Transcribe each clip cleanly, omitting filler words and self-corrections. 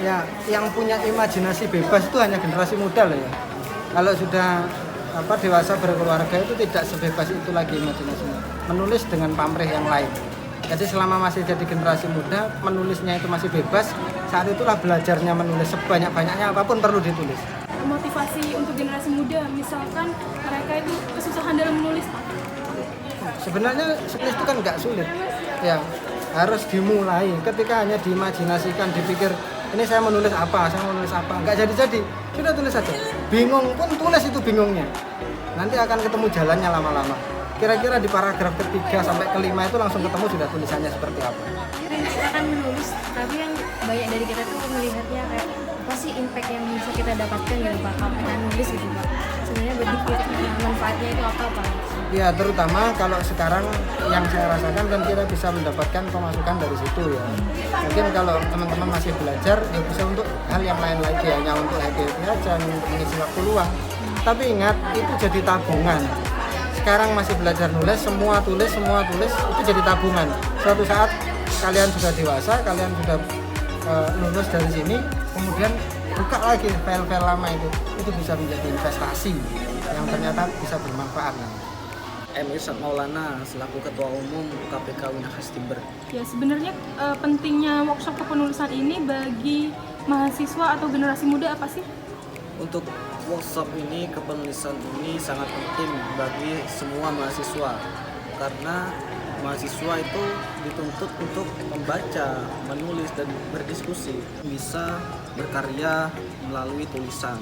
ya yang punya imajinasi bebas itu hanya generasi muda loh ya. Kalau sudah dewasa berkeluarga itu tidak sebebas itu lagi imajinasinya. Menulis dengan pamrih yang lain. Jadi selama masih jadi generasi muda, menulisnya itu masih bebas. Saat itulah belajarnya menulis sebanyak-banyaknya apapun perlu ditulis. Motivasi untuk generasi muda, misalkan mereka itu kesusahan dalam menulis, Pak? Sebenarnya menulis itu kan nggak sulit. Ya, harus dimulai. Ketika hanya diimajinasikan, dipikir ini saya menulis apa, nggak jadi-jadi. Sudah tulis saja. Bingung pun tulis itu bingungnya. Nanti akan ketemu jalannya lama-lama. Kira-kira di paragraf ketiga sampai kelima itu langsung ketemu sudah tulisannya seperti apa. Akan menulis, tapi yang banyak dari kita tuh melihatnya kayak apa sih impact yang bisa kita dapatkan gitu Pak kalau kita nulis gitu Pak. Sebenarnya berpikir manfaatnya itu apa? Ya terutama kalau sekarang yang saya rasakan kan kita bisa mendapatkan pemasukan dari situ ya. Mungkin kalau teman-teman masih belajar ya bisa untuk hal yang lain lagi, hanya untuk happy-happy aja, untuk mengisi waktu luang. Tapi ingat itu jadi tabungan. Sekarang masih belajar nulis, semua tulis itu jadi tabungan. Suatu saat kalian sudah dewasa, kalian sudah lulus dari sini, kemudian buka lagi file-file lama itu bisa menjadi investasi yang ternyata bisa bermanfaat. M. Irsyad Maulana selaku Ketua Umum KPK Unhas Jember. Ya sebenarnya pentingnya workshop kepenulisan ini bagi mahasiswa atau generasi muda apa sih? Untuk workshop ini, kepenulisan ini sangat penting bagi semua mahasiswa karena mahasiswa itu dituntut untuk membaca, menulis, dan berdiskusi, bisa berkarya melalui tulisan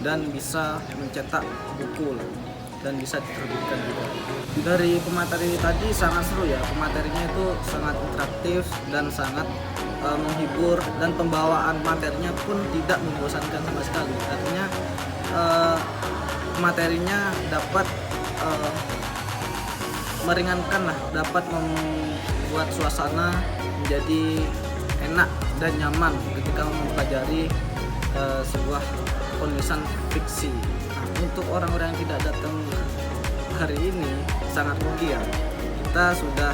dan bisa mencetak buku dan bisa diterbitkan juga. Dari pemateri tadi sangat seru ya, pematerinya itu sangat interaktif dan sangat menghibur, dan pembawaan materinya pun tidak membosankan sama sekali. Artinya materinya dapat meringankan lah, dapat membuat suasana menjadi enak dan nyaman ketika mempelajari sebuah penulisan fiksi. Nah, untuk orang-orang yang tidak datang hari ini sangat rugi ya. Kita sudah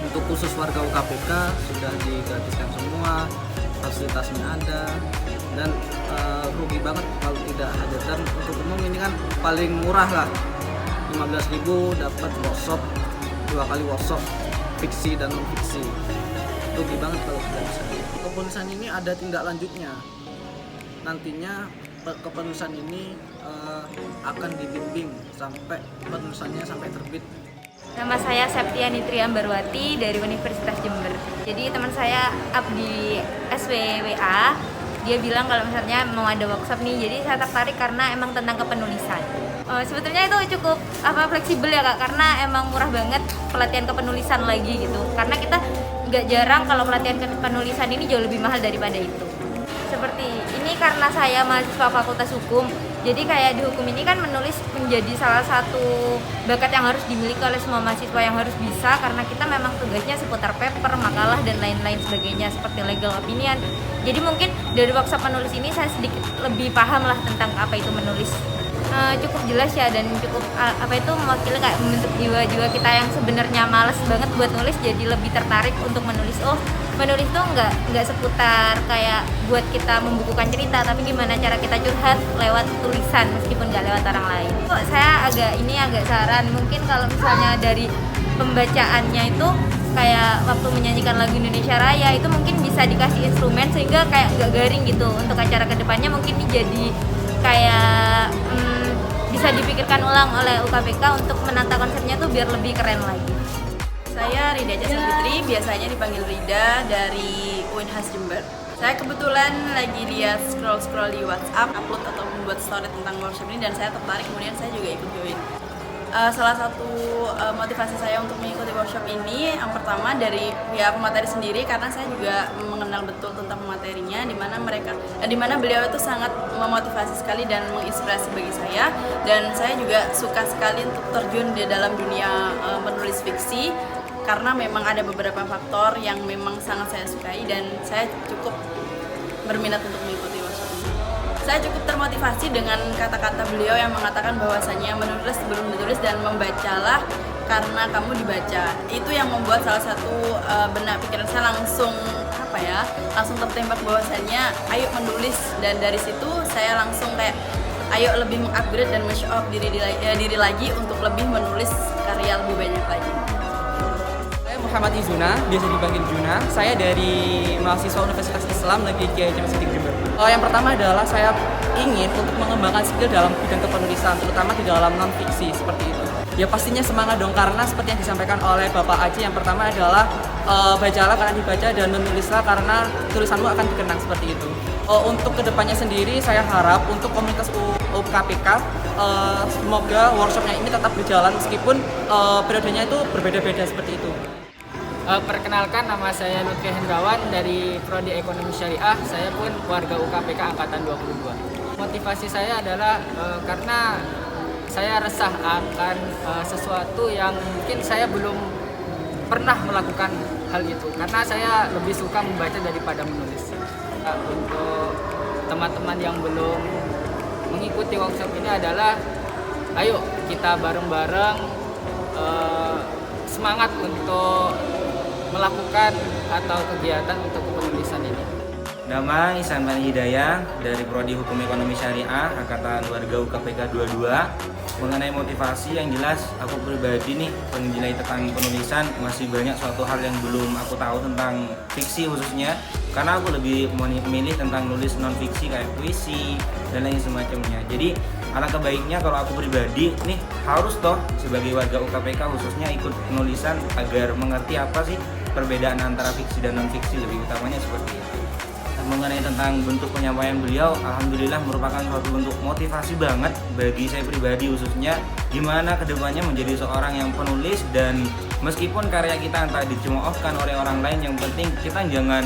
untuk khusus warga UKPK sudah digratiskan semua, fasilitasnya ada, dan rugi banget kalau tidak hadir. Dan untuk umum ini kan paling murah lah, 15.000 dapat workshop, 2 kali workshop fiksi dan non fiksi. Rugi banget kalau tidak bisa. Kepenulisan ini ada tindak lanjutnya. Nantinya kepenulisan ini akan dibimbing sampai penulisannya sampai terbit. Nama saya Septiani Triambarwati dari Universitas Jember. Jadi teman saya up di SWWA, dia bilang kalau misalnya mau ada workshop nih, jadi saya tertarik karena emang tentang kepenulisan. Sebetulnya itu cukup fleksibel ya Kak, karena emang murah banget pelatihan kepenulisan lagi gitu. Karena kita nggak jarang kalau pelatihan kepenulisan ini jauh lebih mahal daripada itu. Seperti ini karena saya mahasiswa Fakultas Hukum, jadi kayak di hukum ini kan menulis menjadi salah satu bakat yang harus dimiliki oleh semua mahasiswa, yang harus bisa, karena kita memang tugasnya seputar paper, makalah, dan lain-lain sebagainya seperti legal opinion. Jadi mungkin dari workshop menulis ini saya sedikit lebih paham lah tentang apa itu menulis. Cukup jelas ya, dan cukup mewakili kayak membentuk jiwa-jiwa kita yang sebenarnya malas banget buat nulis jadi lebih tertarik untuk menulis. Oh, menulis tuh nggak seputar kayak buat kita membukukan cerita, tapi gimana cara kita curhat lewat tulisan meskipun nggak lewat orang lain. Saya agak saran, mungkin kalau misalnya dari pembacaannya itu kayak waktu menyanyikan lagu Indonesia Raya itu mungkin bisa dikasih instrumen sehingga kayak nggak garing gitu. Untuk acara kedepannya mungkin ini jadi kayak bisa dipikirkan ulang oleh UKPK untuk menata konsepnya tuh biar lebih keren lagi. Saya Rida Jasmine Fitri, biasanya dipanggil Rida, dari Unhas Jember. Saya kebetulan lagi lihat scroll di WhatsApp, upload atau membuat story tentang workshop ini, dan saya tertarik, kemudian saya juga ikut join. Salah satu motivasi saya untuk mengikuti workshop ini, yang pertama dari pihak pemateri sendiri, karena saya juga mengenal betul tentang pematerinya, di mana beliau itu sangat memotivasi sekali dan menginspirasi bagi saya, dan saya juga suka sekali untuk terjun di dalam dunia menulis fiksi, karena memang ada beberapa faktor yang memang sangat saya sukai, dan saya cukup berminat untuk mengikuti workshop ini. Saya cukup termotivasi dengan kata-kata beliau yang mengatakan bahwasanya menulis sebelum ditulis dan membacalah karena kamu dibaca. Itu yang membuat salah satu benak pikiran saya langsung saya langsung tertembak bahwasannya ayo menulis, dan dari situ saya langsung kayak ayo lebih mengupgrade dan men-show up diri lagi untuk lebih menulis karya lebih banyak lagi. Saya Muhammad Izuna, biasa dipanggil Juna. Saya dari mahasiswa Universitas Islam Negeri Kiai Haji Masidik Jember. Yang pertama adalah saya ingin untuk mengembangkan skill dalam bidang kepenulisan, terutama di dalam non-fiksi seperti itu. Ya pastinya semangat dong, karena seperti yang disampaikan oleh Bapak Aji, yang pertama adalah bacalah karena dibaca dan menulislah karena tulisanmu akan dikenang seperti itu. Untuk kedepannya sendiri saya harap untuk komunitas UKPK semoga workshopnya ini tetap berjalan meskipun periodenya itu berbeda-beda seperti itu. Perkenalkan, nama saya Lutfi Hendrawan dari Prodi Ekonomi Syariah. Saya pun warga UKPK Angkatan 22. Motivasi saya adalah karena saya resah akan sesuatu yang mungkin saya belum pernah melakukan hal itu. Karena saya lebih suka membaca daripada menulis. Untuk teman-teman yang belum mengikuti workshop ini adalah ayo kita bareng-bareng semangat untuk melakukan atau kegiatan untuk penulisan ini. Nama Ihsan Fani Hidayah dari Prodi Hukum Ekonomi Syariah Angkatan Warga UKPK 22. Mengenai motivasi, yang jelas aku pribadi nih menilai tentang penulisan masih banyak suatu hal yang belum aku tahu tentang fiksi khususnya, karena aku lebih memilih tentang nulis non fiksi kayak puisi dan lain semacamnya. Jadi alangkah baiknya kalau aku pribadi nih harus toh sebagai warga UKPK khususnya ikut penulisan agar mengerti apa sih perbedaan antara fiksi dan non fiksi, lebih utamanya seperti itu. Mengenai tentang bentuk penyampaian beliau, alhamdulillah merupakan suatu bentuk motivasi banget bagi saya pribadi khususnya gimana kedepannya menjadi seorang yang penulis, dan meskipun karya kita entah dicemoohkan oleh orang lain, yang penting kita jangan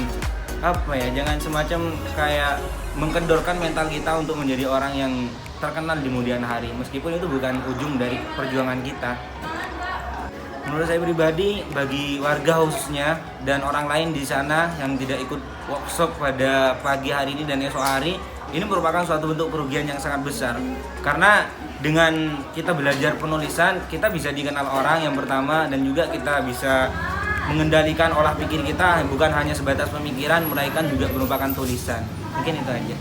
jangan semacam kayak mengkendorkan mental kita untuk menjadi orang yang terkenal di kemudian hari, meskipun itu bukan ujung dari perjuangan kita. Menurut saya pribadi, bagi warga khususnya dan orang lain di sana yang tidak ikut workshop pada pagi hari ini dan esok hari, ini merupakan suatu bentuk kerugian yang sangat besar. Karena dengan kita belajar penulisan, kita bisa dikenal orang yang pertama, dan juga kita bisa mengendalikan olah pikir kita, bukan hanya sebatas pemikiran, melainkan juga merupakan tulisan. Mungkin itu aja.